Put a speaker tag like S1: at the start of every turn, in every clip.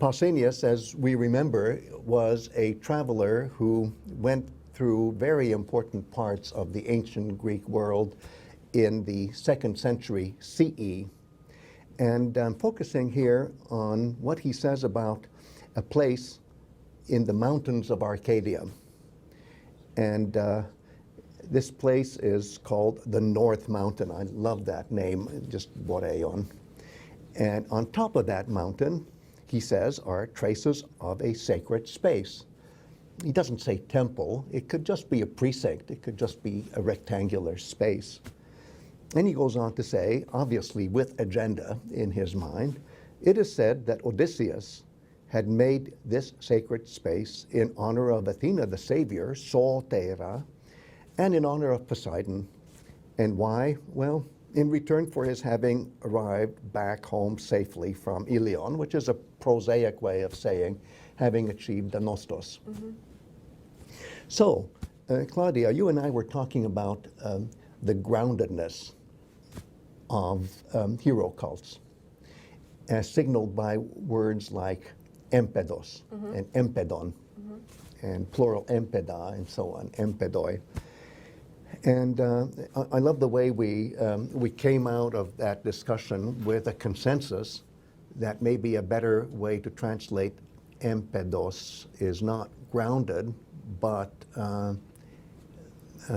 S1: Pausanias, as we remember, was a traveler who went through very important parts of the ancient Greek world in the 2nd century CE. And I'm focusing here on what he says about a place in the mountains of Arcadia. And this place is called the North Mountain. I love that name, just Boreion. And on top of that mountain, he says, are traces of a sacred space. He doesn't say temple. It could just be a precinct. It could just be a rectangular space. And he goes on to say, obviously with agenda in his mind, it is said that Odysseus had made this sacred space in honor of Athena, the savior, Soteira, and in honor of Poseidon. And why? Well, in return for his having arrived back home safely from Iliad, which is a prosaic way of saying having achieved the nostos. Mm-hmm. So, Claudia, you and I were talking about the groundedness of hero cults, as signaled by words like empedos and empedon, and plural empeda, and so on, empedoi. And I love the way we came out of that discussion with a consensus that maybe a better way to translate empedos is not grounded, but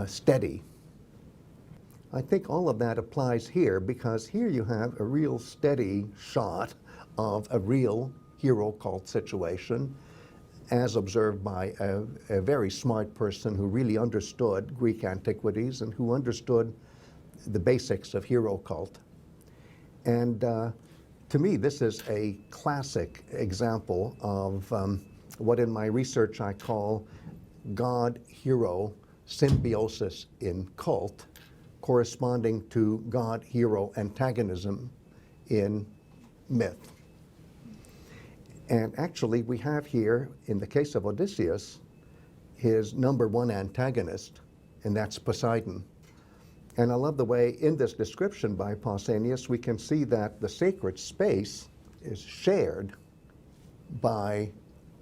S1: steady. I think all of that applies here, because here you have a real steady shot of a real hero cult situation, as observed by a very smart person who really understood Greek antiquities and who understood the basics of hero cult. And to me, this is a classic example of what in my research I call God-hero symbiosis in cult, corresponding to God-hero antagonism in myth. And actually, we have here, in the case of Odysseus, his number one antagonist, and that's Poseidon. And I love the way in this description by Pausanias, we can see that the sacred space is shared by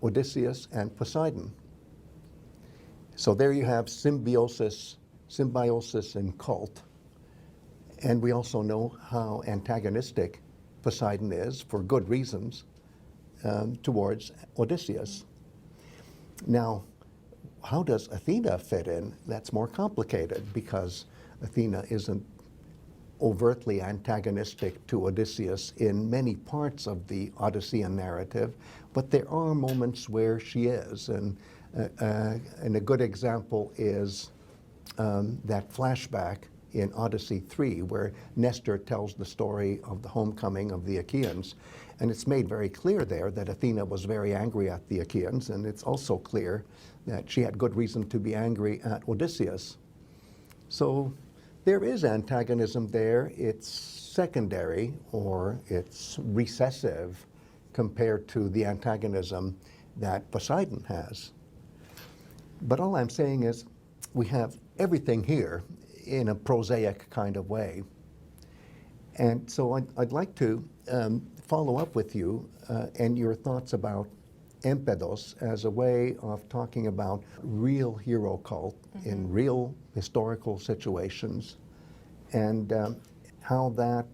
S1: Odysseus and Poseidon. So there you have symbiosis in cult. And we also know how antagonistic Poseidon is, for good reasons, towards Odysseus. Now, how does Athena fit in? That's more complicated, because Athena isn't overtly antagonistic to Odysseus in many parts of the Odyssean narrative, but there are moments where she is. And a good example is that flashback in Odyssey 3, where Nestor tells the story of the homecoming of the Achaeans. And it's made very clear there that Athena was very angry at the Achaeans, and it's also clear that she had good reason to be angry at Odysseus. So there is antagonism there. It's secondary, or it's recessive, compared to the antagonism that Poseidon has. But all I'm saying is we have everything here in a prosaic kind of way. And so I'd like to follow up with you and your thoughts about empedos as a way of talking about real hero cult in real historical situations, and how that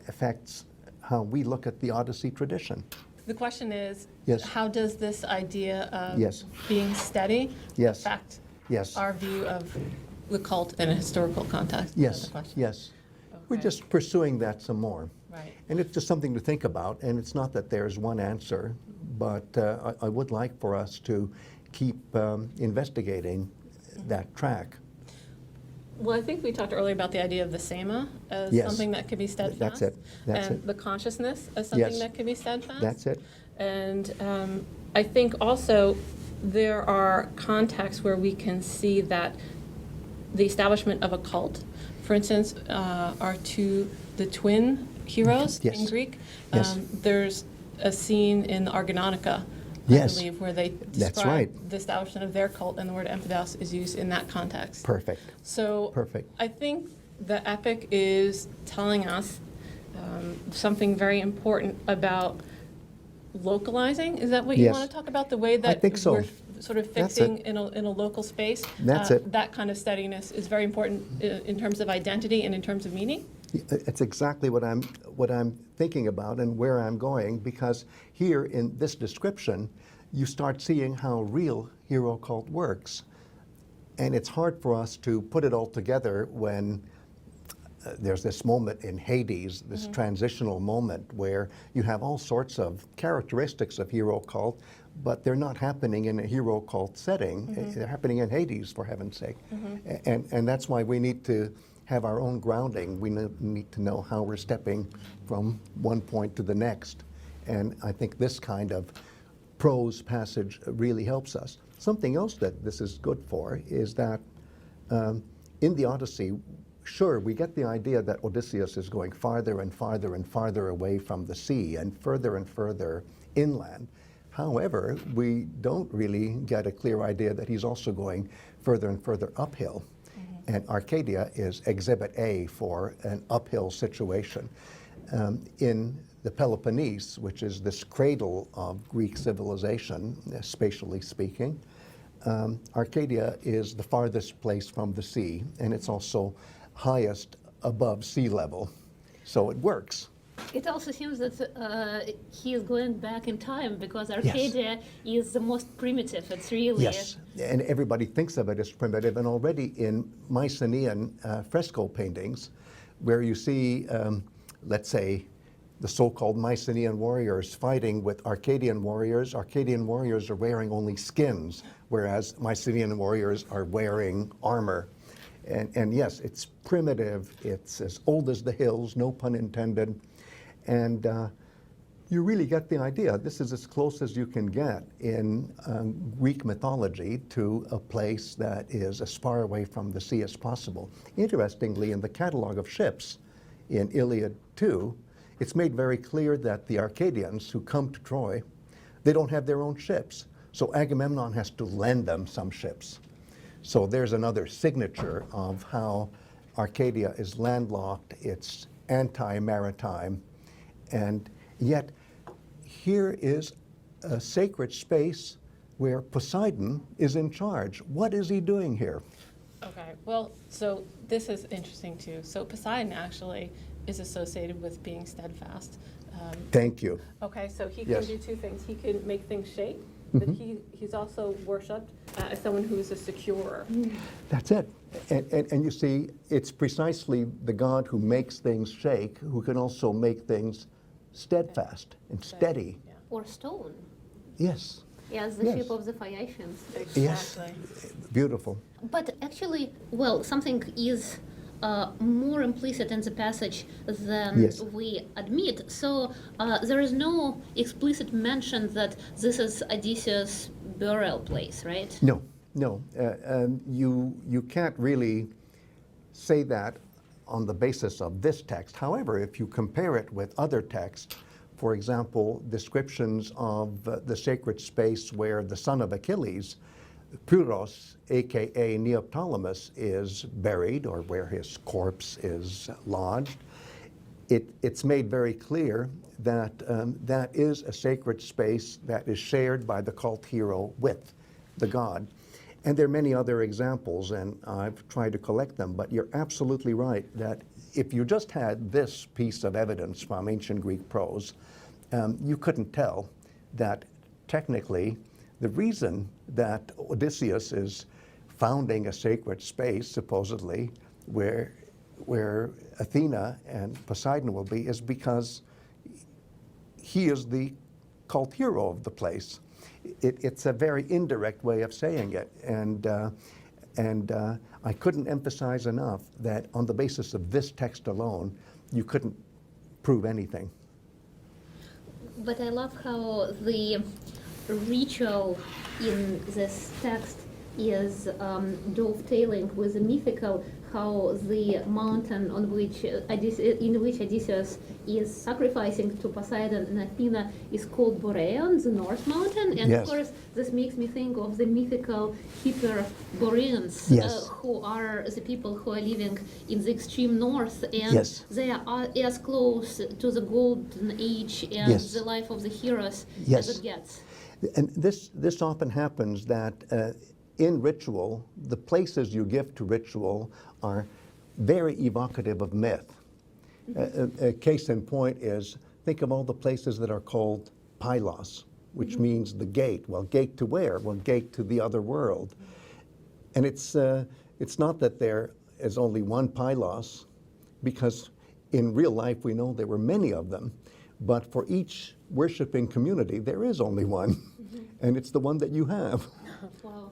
S1: affects how we look at the Odyssey tradition.
S2: The question is,
S1: yes,
S2: how does this idea of
S1: yes,
S2: being steady
S1: yes,
S2: affect
S1: yes,
S2: our view of the cult in a historical context?
S1: Yes, yes. Okay. We're just pursuing that some more.
S2: Right.
S1: And it's just something to think about, and it's not that there's one answer, but I would like for us to keep investigating that track.
S2: Well, I think we talked earlier about the idea of the sema as
S1: yes,
S2: something that could be steadfast.
S1: That's it. That's
S2: and
S1: it.
S2: the consciousness as something
S1: yes,
S2: that could be steadfast.
S1: That's it.
S2: And I think also there are contexts where we can see that the establishment of a cult, for instance, are the twin heroes
S1: yes,
S2: in Greek.
S1: Yes.
S2: There's a scene in the Argonautica,
S1: yes,
S2: I believe, where they describe the establishment of their cult, and the word empedos is used in that context.
S1: Perfect.
S2: So
S1: perfect.
S2: I think the epic is telling us something very important about localizing? Is that what you
S1: Yes.
S2: want to talk about? The way that
S1: think so.
S2: we're sort of
S1: That's
S2: fixing
S1: it.
S2: in a local space?
S1: That's it.
S2: That kind of steadiness is very important in terms of identity and in terms of meaning?
S1: It's exactly what I'm thinking about and where I'm going, because here in this description, you start seeing how real hero cult works. And it's hard for us to put it all together when there's this moment in Hades, this transitional moment where you have all sorts of characteristics of hero cult, but they're not happening in a hero cult setting. They're happening in Hades, for heaven's sake. And that's why we need to have our own grounding. We need to know how we're stepping from one point to the next. And I think this kind of prose passage really helps us. Something else that this is good for is that in the Odyssey, sure, we get the idea that Odysseus is going farther and farther and farther away from the sea and further inland. However, we don't really get a clear idea that he's also going further and further uphill. And Arcadia is exhibit A for an uphill situation. In the Peloponnese, which is this cradle of Greek civilization, spatially speaking, Arcadia is the farthest place from the sea, and it's also highest above sea level. So it works.
S3: It also seems that he is going back in time, because Arcadia is the most primitive. It's really...
S1: Yes, and everybody thinks of it as primitive, and already in Mycenaean fresco paintings, where you see, let's say, the so-called Mycenaean warriors fighting with Arcadian warriors are wearing only skins, whereas Mycenaean warriors are wearing armor. And yes, it's primitive, it's as old as the hills, no pun intended, and you really get the idea. This is as close as you can get in Greek mythology to a place that is as far away from the sea as possible. Interestingly, in the Catalogue of ships in Iliad 2, it's made very clear that the Arcadians who come to Troy, they don't have their own ships. So Agamemnon has to lend them some ships. So there's another signature of how Arcadia is landlocked, it's anti-maritime, and yet here is a sacred space where Poseidon is in charge. What is he doing here?
S2: Okay, well, so this is interesting too. So Poseidon actually is associated with being steadfast.
S1: Thank you.
S2: Okay, so he
S1: Yes.
S2: can do two things. He can make things shake, but he's also worshipped as someone who is a securer.
S1: That's it. And you see, it's precisely the God who makes things shake, who can also make things steadfast and steady.
S2: Yeah.
S3: Or stone.
S1: Yes.
S3: Yes, the
S1: Yes.
S3: ship of the Phaeacians.
S1: Yes.
S2: Exactly.
S1: Beautiful.
S3: But actually, well, something is more implicit in the passage than
S1: Yes.
S3: we admit. So there is no explicit mention that this is Odysseus' burial place, right?
S1: No. You can't really say that on the basis of this text. However, if you compare it with other texts, for example, descriptions of the sacred space where the son of Achilles, Pyrrhus, aka Neoptolemus, is buried, or where his corpse is lodged, it's made very clear that that is a sacred space that is shared by the cult hero with the god. And there are many other examples, and I've tried to collect them, but you're absolutely right that if you just had this piece of evidence from ancient Greek prose, you couldn't tell that technically the reason that Odysseus is founding a sacred space, supposedly, where Athena and Poseidon will be, is because he is the cult hero of the place. It's a very indirect way of saying it, and I couldn't emphasize enough that on the basis of this text alone, you couldn't prove anything.
S3: But I love how the ritual in this text is dovetailing with the mythical, how the mountain on which in which Odysseus is sacrificing to Poseidon and Athena is called Boreion, the North Mountain, and
S1: Yes.
S3: of course this makes me think of the mythical Hyperboreans,
S1: Yes.
S3: who are the people who are living in the extreme north, and
S1: Yes.
S3: they are as close to the golden age and
S1: Yes.
S3: the life of the heroes
S1: Yes.
S3: as it gets.
S1: And this often happens that in ritual, the places you give to ritual are very evocative of myth. A case in point is, think of all the places that are called Pylos, which means the gate. Well, gate to where? Well, gate to the other world. And it's not that there is only one Pylos, because in real life we know there were many of them, but for each worshiping community there is only one, and it's the one that you have.
S3: Wow.